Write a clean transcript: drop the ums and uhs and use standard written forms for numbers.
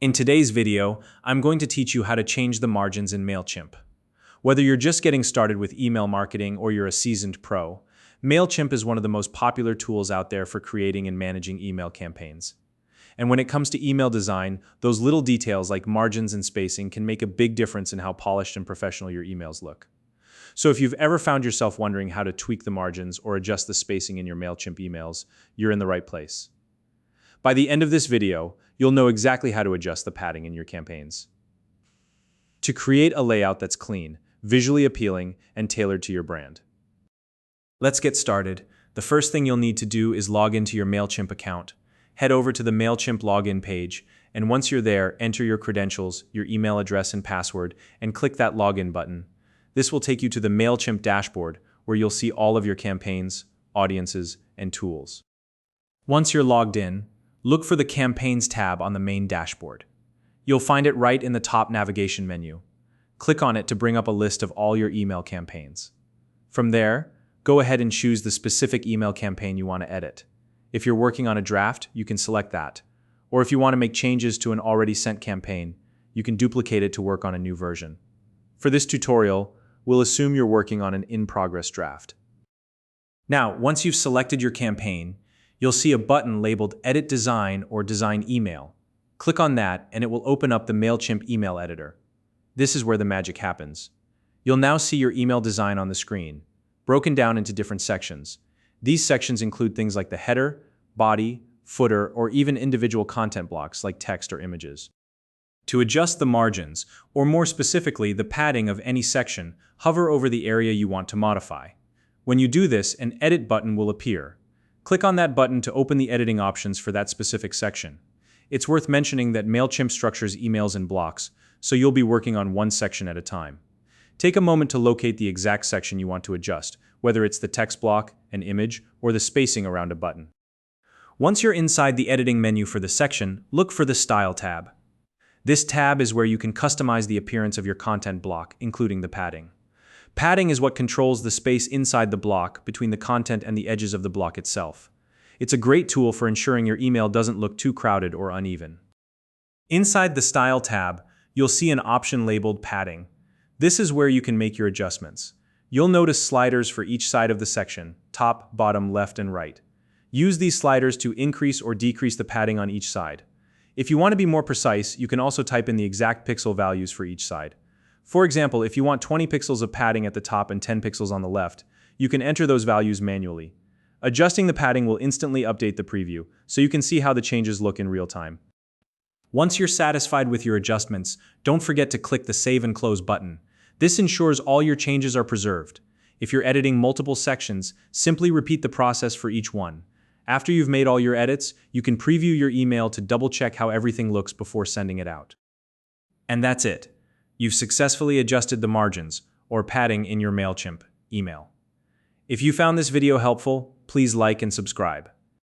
In today's video, I'm going to teach you how to change the margins in Mailchimp. Whether you're just getting started with email marketing or you're a seasoned pro, Mailchimp is one of the most popular tools out there for creating and managing email campaigns. And when it comes to email design, those little details like margins and spacing can make a big difference in how polished and professional your emails look. So if you've ever found yourself wondering how to tweak the margins or adjust the spacing in your Mailchimp emails, you're in the right place. By the end of this video, you'll know exactly how to adjust the padding in your campaigns. To create a layout that's clean, visually appealing, and tailored to your brand. Let's get started. The first thing you'll need to do is log into your Mailchimp account. Head over to the Mailchimp login page, and once you're there, enter your credentials, your email address and password, and click that login button. This will take you to the Mailchimp dashboard, where you'll see all of your campaigns, audiences, and tools. Once you're logged in, look for the Campaigns tab on the main dashboard. You'll find it right in the top navigation menu. Click on it to bring up a list of all your email campaigns. From there, go ahead and choose the specific email campaign you want to edit. If you're working on a draft, you can select that. Or if you want to make changes to an already sent campaign, you can duplicate it to work on a new version. For this tutorial, we'll assume you're working on an in-progress draft. Now, once you've selected your campaign, you'll see a button labeled Edit Design or Design Email. Click on that and it will open up the Mailchimp email editor. This is where the magic happens. You'll now see your email design on the screen, broken down into different sections. These sections include things like the header, body, footer, or even individual content blocks like text or images. To adjust the margins, or more specifically the padding of any section, hover over the area you want to modify. When you do this, an Edit button will appear. Click on that button to open the editing options for that specific section. It's worth mentioning that Mailchimp structures emails in blocks, so you'll be working on one section at a time. Take a moment to locate the exact section you want to adjust, whether it's the text block, an image, or the spacing around a button. Once you're inside the editing menu for the section, look for the Style tab. This tab is where you can customize the appearance of your content block, including the padding. Padding is what controls the space inside the block between the content and the edges of the block itself. It's a great tool for ensuring your email doesn't look too crowded or uneven. Inside the Style tab, you'll see an option labeled Padding. This is where you can make your adjustments. You'll notice sliders for each side of the section, top, bottom, left, and right. Use these sliders to increase or decrease the padding on each side. If you want to be more precise, you can also type in the exact pixel values for each side. For example, if you want 20 pixels of padding at the top and 10 pixels on the left, you can enter those values manually. Adjusting the padding will instantly update the preview, so you can see how the changes look in real time. Once you're satisfied with your adjustments, don't forget to click the Save and Close button. This ensures all your changes are preserved. If you're editing multiple sections, simply repeat the process for each one. After you've made all your edits, you can preview your email to double-check how everything looks before sending it out. And that's it. You've successfully adjusted the margins, or padding in your Mailchimp email. If you found this video helpful, please like and subscribe.